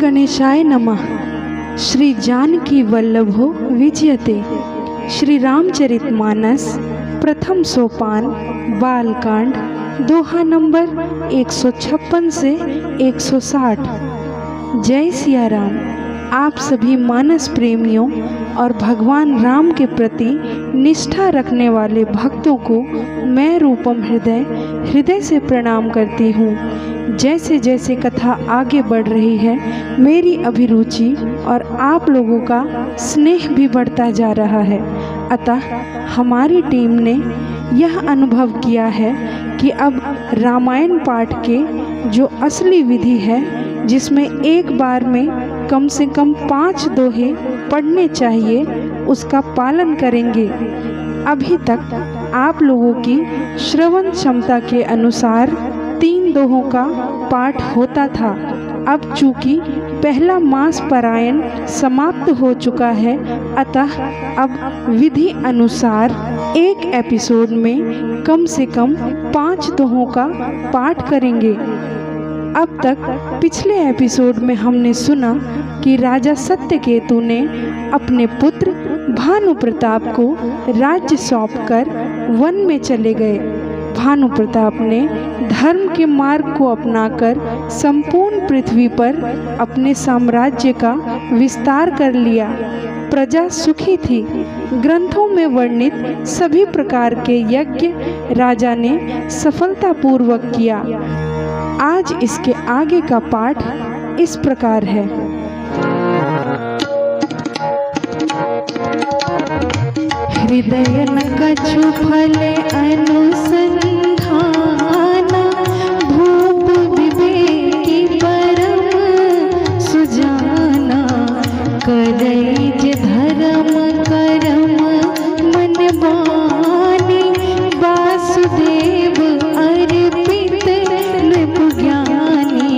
गणेशाय नमः। श्री जानकी वल्लभो विजयते। श्री रामचरितमानस प्रथम सोपान बालकांड दोहा नंबर 156 से 160। जय सिया राम। आप सभी मानस प्रेमियों और भगवान राम के प्रति निष्ठा रखने वाले भक्तों को मैं रूपम हृदय से प्रणाम करती हूँ। जैसे जैसे कथा आगे बढ़ रही है, मेरी अभिरुचि और आप लोगों का स्नेह भी बढ़ता जा रहा है। अतः हमारी टीम ने यह अनुभव किया है कि अब रामायण पाठ के जो असली विधि है, जिसमें एक बार में कम से कम 5 दोहे पढ़ने चाहिए, उसका पालन करेंगे। अभी तक आप लोगों की श्रवण क्षमता के अनुसार 3 दोहों का पाठ होता था। अब चूँकि पहला मास पारायण समाप्त हो चुका है, अतः अब विधि अनुसार एक एपिसोड में कम से कम 5 दोहों का पाठ करेंगे। अब तक पिछले एपिसोड में हमने सुना कि राजा सत्यकेतु ने अपने पुत्र भानु प्रताप को राज्य सौंपकर वन में चले गए। भानु प्रताप ने धर्म के मार्ग को अपनाकर संपूर्ण पृथ्वी पर अपने साम्राज्य का विस्तार कर लिया। प्रजा सुखी थी। ग्रंथों में वर्णित सभी प्रकार के यज्ञ राजा ने सफलतापूर्वक किया। आज इसके आगे का पाठ इस प्रकार है। हृदय न कछु फल अनुसंधान, भूप विवेकी परम सुजाना, करैज धर्म करम मन मानी, वासुदेव अर्पित नृप ज्ञानी,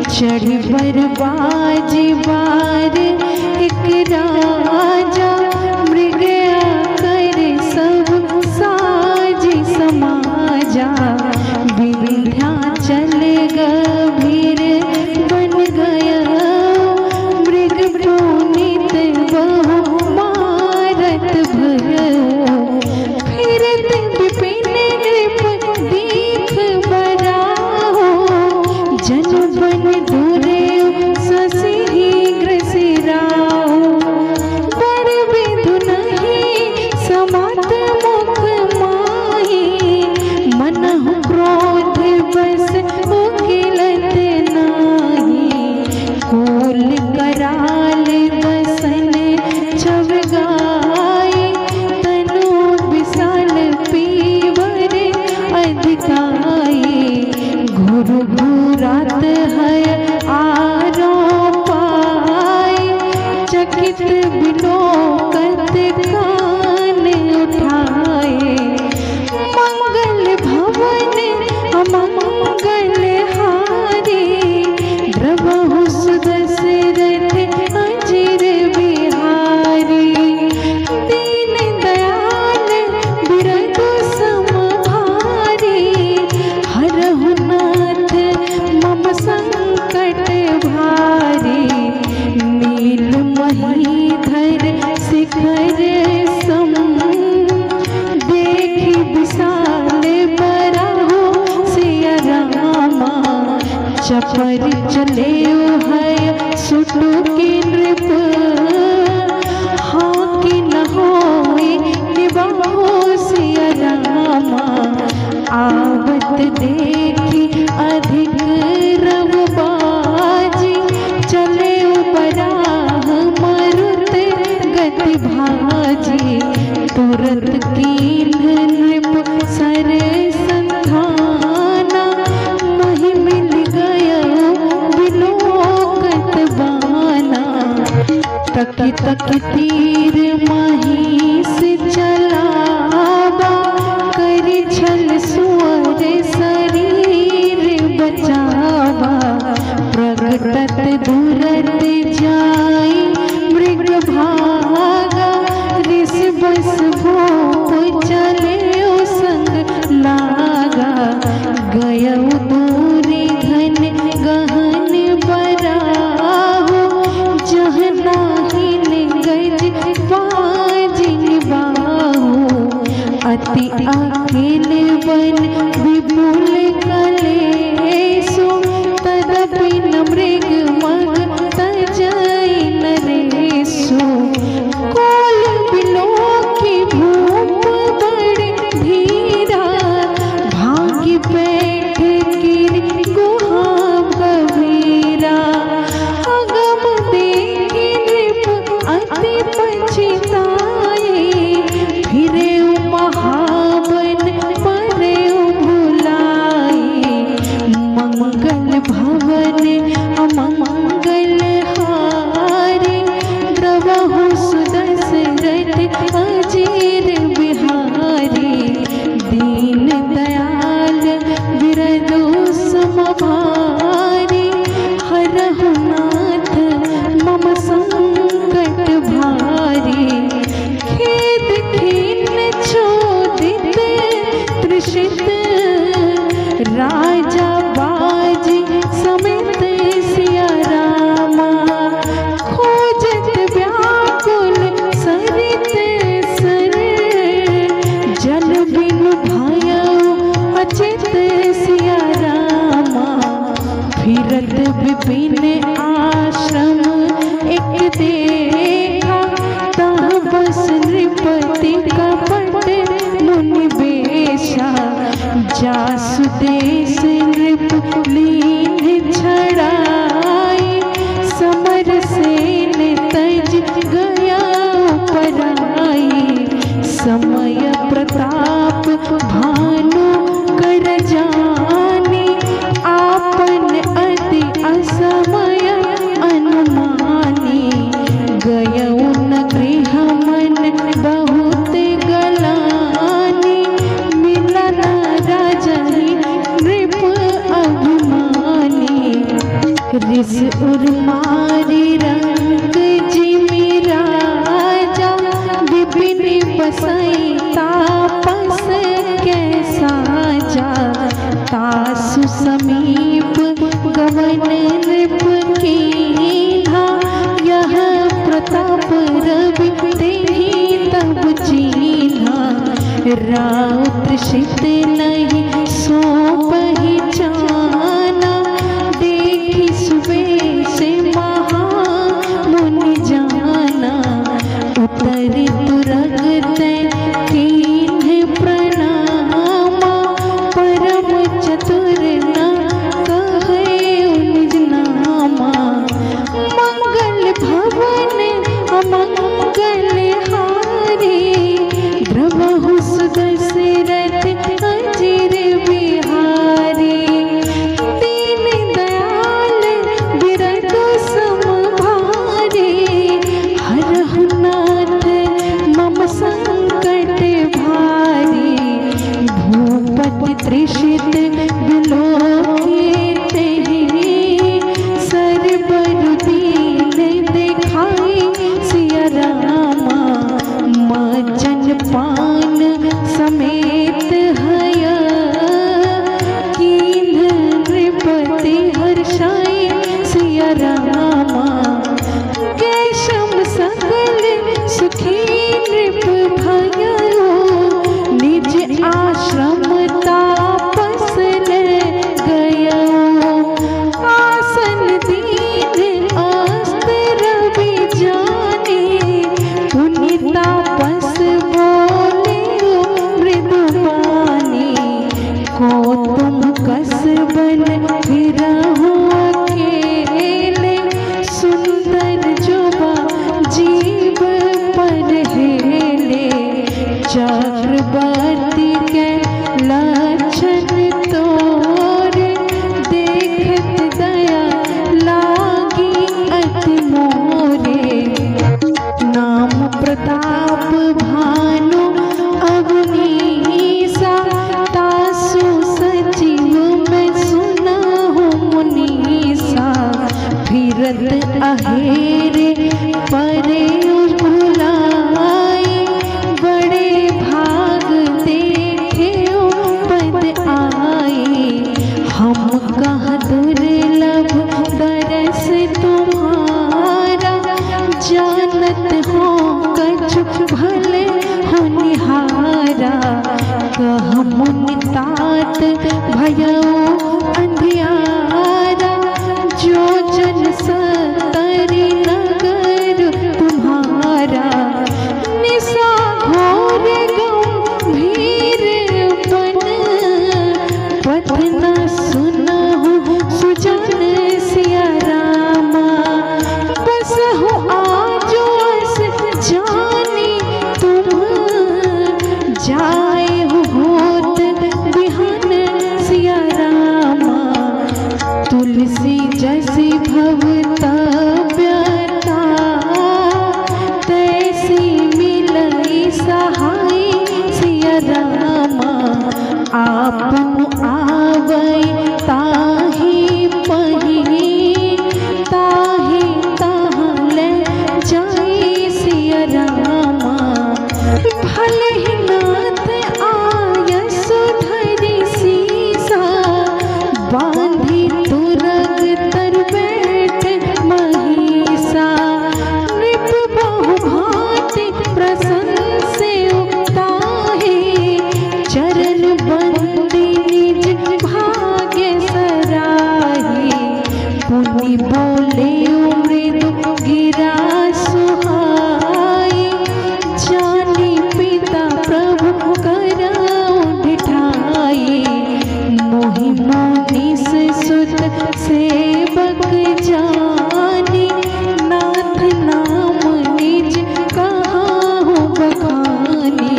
चढ़ बर बाजी बार एक राजा, मृग सब साजी समाजा, विंध्याचल गभीर बन गया, मृग पुनीत बहु मारत भयो, फिरत विपिन नृप दीख बराहो, जन बन दूरे सशीघ्र सिराहो, बर विधु नहीं समात मुख माही, मनहु क्रोध बस उकिलत नाही, कुल कराल बसन छव गाय, तनु विशाल पीवर अधिकाई, घुर घुरात है आरोपाय, चकित बिलोकत कान उठाए, मंगल भवन अमंगल हारी, द्रवहु सुदशरथ अजिर बिहारी, दीन दयाल बिरधु समभारी, हरहु नाथ मम संकट भारी, नील महीधर शिखर सम, देखी विशाल बराहो सिया रामा, चपर चले है सुटु के नृप, हाँ कि न होए निभाओ सिया रामा, आवत देखी अधिक रव बाजी, चले बराह मरुत गति भाजी, तुरत कीन्ह नृप सर संधाना, महि मिल गया बिलोकत बाना, तकी तकी तीर महिष चलावा, करि छल सुअर शरीर बचावा, प्रगटत दूरत जाई मृग भागा, ऋष बस भूप चले संग लागा, गय दूरी घन गहन बरा, मंगल भवन अमंगल हारी, द्रवहु सुदशरथ अजीर बिहारी। दीन दयाल बिरदु समभारी, हरहु नाथ मम संकट भारी। खेद खीन चोदित त्रिषित, राजा बाजी समेत सिया रामा। खोजत व्याकुल सरित सर, जल बिनु भयउ अचित सिया रामा। फिरत विपिन आश्रम एक देखा, तह बस नृपति कपट मुनि बेशा। जासु देश नृप लीन छड़ाई, समर सेन तज गया पराई। समय प्रताप भानु कर जानी, आपन अति असमय अनुमानी। गयउ न गृह मन बहुत गलानी, मिलन राजहि नृप अभिमानी। रिस उर्मारी रंग जिमि राजा, विपिन बसई तापस कै साजा। तासु समीप गवन नृप कीन्हा, यह प्रताप रवि तेहि तब चीन्हा। राउ त्रिषित नहीं सो पहिचाना, देखि सुबेश महा मुनि जाना। उतरि तुरग कीन्ह प्रणामा, परम चतुर न कहे निज नामा। मंगल भवन अमंगल हारी, द्रवहु सुदशरथ अजीर बिहारी। दीन दयाल बिरदु समभारी, हरहु नाथ मम संकट भारी। भूपति त्रिषित बिलोकित ही, सरबर दीन देखाई सिया रामा। मजन पान समेत हया, कीन्ह नृपति हर्षाई सिया रामा। केशम सकल सुखी नृप भयउ, निज आश्रम तापस गयउ। आसन दीन अस्त्र विजानी, पुनि तापस बोले मृदुबानी। को तुम कस बन फिरहु अकेले, सुंदर जुबा जीव पर हेले। चक्रवर्ती के लक्षण तोरे, देखत दया लागी अति मोरे। नाम प्रताप भानु अवनीसा, तासु सजीव में सुनहु मुनीसा। फिरत अहेरे परे भुलाई, बड़े भाग देखे पद आई। हम कह दुर्लभ दरस तुम्हारा, जानत हो कछु भले होनिहारा। कह मुनि तात भयउ अंधियारा, जो जन सतरि नगर तुम्हारा। निशा घोर गंभीर बन, पथ न सुनहु सुजन सिया रामा। बसहु आजो अस जानी तुम, जाए हो होत बिहान सिया रामा। तुलसी जैसी भवतव्यता तैसी मिलई सहाय सिया रामा। आपनु आवै ताहि पही ताहि तहाँ ले जाई सिया रामा। भले ही नाथ आयस धरि सीसा बांधी तुरग तर बैठ महिषा। नृप बहु भांति प्रसन्न से उताहे चरण बंदी निज भाग्य सराहे। पुनि बोले मृदु गिरा सुहाई जानी पिता प्रभु करऊ ढिठाई। मोहि मोनिस सुत सेवक जानी नाथ नाम निज कहाहु बखानी।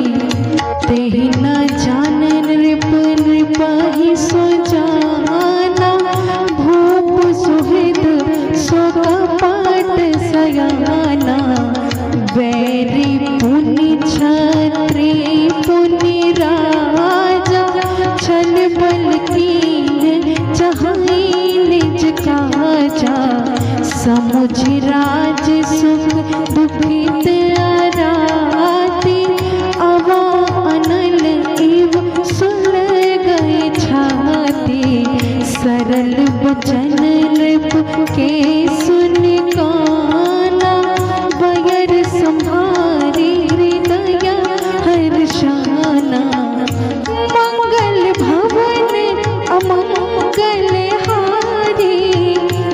तेहि न जान नृप नृपहि सो जाना भूप सुहृद सो कपट सयाना। वैरी पुनि क्षत्रि पुनि राजा छल बल कीन चाहै निज काजा। समुझ राज सुख दुखित अराती अवा अनल इव सुन गए छाती। सरल वचन नृप के सुन काना बयर संभारी हृदय हर्षाना। मंगल भवन अमंगल हारी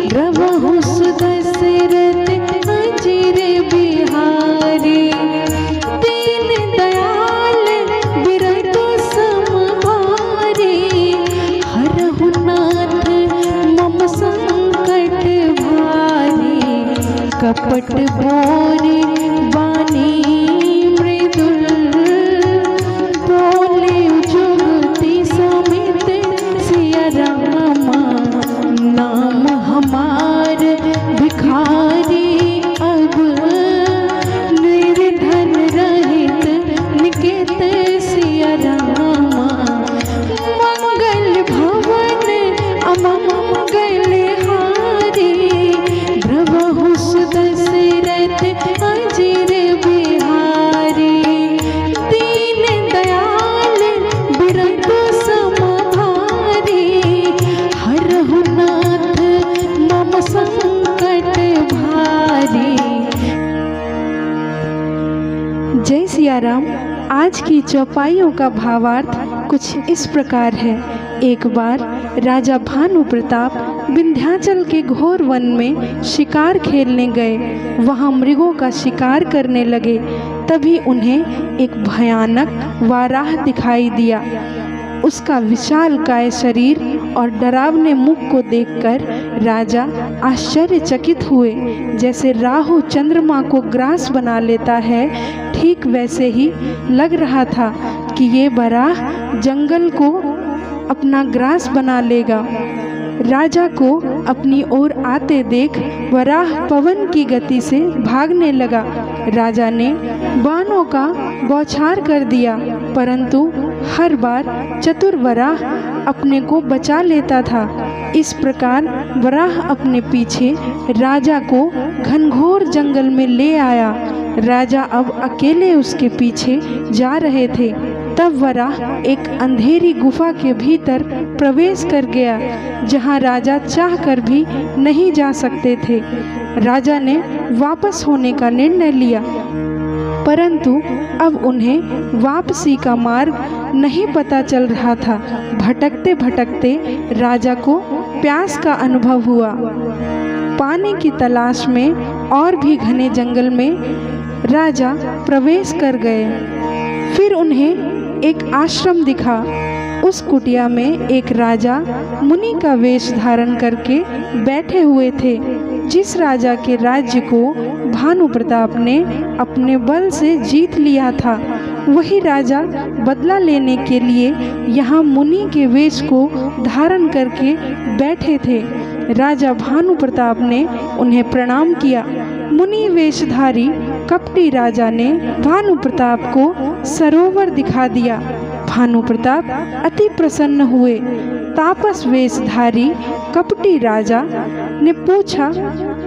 द्रवहु सुदशरथ अजिर बिहारी। दीन दयाल बिरतु समभारी हरहु नाथ मम संकट भारी। कपट बोरे बानी मृदुल बोले जुगति समित सिया रामा। नाम हमार भिखारी अब निर्धन रहित निकेत सिया रामा। मंगल भवन अमंगल हारी द्रवहु सुदशरथ अजिर बिहारी। दीन दयाल बिरतु समभारी हरहु नाथ मम संकट भारी। जय सिया राम। आज की चौपाइयों का भावार्थ कुछ इस प्रकार है। एक बार राजा भानु प्रताप विंध्याचल के घोर वन में शिकार खेलने गए। वहाँ मृगों का शिकार करने लगे। तभी उन्हें एक भयानक वाराह दिखाई दिया। उसका विशालकाय शरीर और डरावने मुख को देखकर राजा आश्चर्यचकित हुए। जैसे राहु चंद्रमा को ग्रास बना लेता है, ठीक वैसे ही लग रहा था कि ये वराह जंगल को अपना ग्रास बना लेगा। राजा को अपनी ओर आते देख वराह पवन की गति से भागने लगा। राजा ने बाणों का बौछार कर दिया, परंतु हर बार चतुर वराह अपने को बचा लेता था। इस प्रकार वराह अपने पीछे राजा को घनघोर जंगल में ले आया। राजा अब अकेले उसके पीछे जा रहे थे। तब वराह एक अंधेरी गुफा के भीतर प्रवेश कर गया, जहां राजा चाहकर भी नहीं जा सकते थे। राजा ने वापस होने का निर्णय लिया, परंतु अब उन्हें वापसी का मार्ग नहीं पता चल रहा था। भटकते भटकते राजा को प्यास का अनुभव हुआ। पानी की तलाश में और भी घने जंगल में राजा प्रवेश कर गए। फिर उन्हें एक आश्रम दिखा। उस कुटिया में एक राजा मुनि का वेश धारण करके बैठे हुए थे। जिस राजा के राज्य को भानु प्रताप ने अपने बल से जीत लिया था, वही राजा बदला लेने के लिए यहाँ मुनि के वेश को धारण करके बैठे थे। राजा भानु प्रताप ने उन्हें प्रणाम किया। मुनि वेशधारी कपटी राजा ने भानु प्रताप को सरोवर दिखा दिया। भानु प्रताप अति प्रसन्न हुए। तापस वेशधारी कपटी राजा ने पूछा,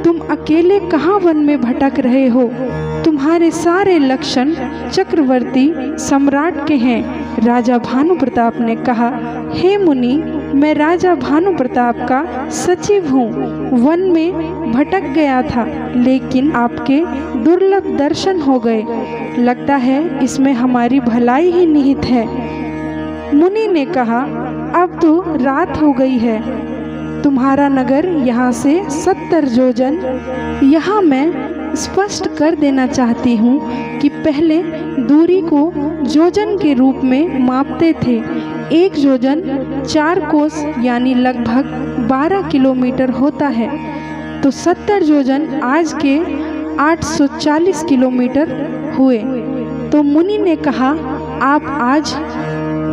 तुम अकेले कहाँ वन में भटक रहे हो? तुम्हारे सारे लक्षण चक्रवर्ती सम्राट के हैं। राजा भानु प्रताप ने कहा, हे मुनि, मैं राजा भानु प्रताप का सचिव हूँ। वन में भटक गया था, लेकिन आपके दुर्लभ दर्शन हो गए। लगता है इसमें हमारी भलाई ही निहित है। मुनि ने कहा, अब तो रात हो गई है। तुम्हारा नगर यहाँ से 70 योजन। यहाँ मैं स्पष्ट कर देना चाहती हूँ कि पहले दूरी को योजन के रूप में मापते थे। 1 योजन 4 कोस यानी लगभग 12 किलोमीटर होता है, तो 70 योजन आज के 840 किलोमीटर हुए। तो मुनि ने कहा, आप आज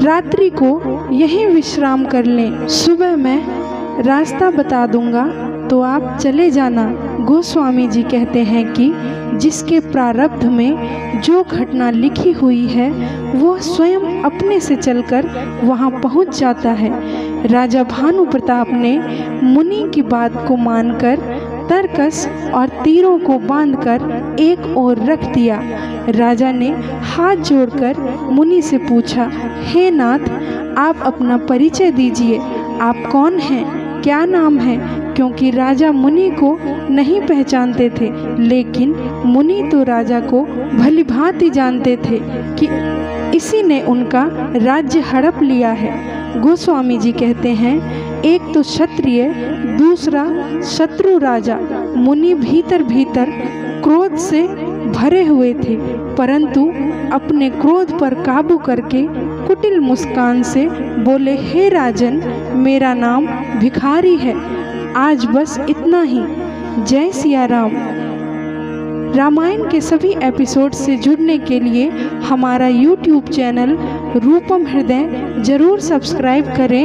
रात्रि को यहीं विश्राम कर लें। सुबह मैं रास्ता बता दूंगा तो आप चले जाना। गोस्वामी जी कहते हैं कि जिसके प्रारब्ध में जो घटना लिखी हुई है वो स्वयं अपने से चलकर वहां पहुंच जाता है। राजा भानु प्रताप ने मुनि की बात को मानकर तरकस और तीरों को बांधकर एक ओर रख दिया। राजा ने हाथ जोड़कर मुनि से पूछा, हे नाथ, आप अपना परिचय दीजिए। आप कौन हैं, क्या नाम है? क्योंकि राजा मुनि को नहीं पहचानते थे, लेकिन मुनि तो राजा को भलीभांति जानते थे कि इसी ने उनका राज्य हड़प लिया है। गोस्वामी जी कहते हैं, एक तो क्षत्रिय, दूसरा शत्रु राजा। मुनि भीतर भीतर क्रोध से भरे हुए थे, परंतु अपने क्रोध पर काबू करके कुटिल मुस्कान से बोले, हे राजन, मेरा नाम भिखारी है। आज बस इतना ही। जय सिया राम। रामायण के सभी एपिसोड से जुड़ने के लिए हमारा YouTube चैनल रूपम हृदय जरूर सब्सक्राइब करें।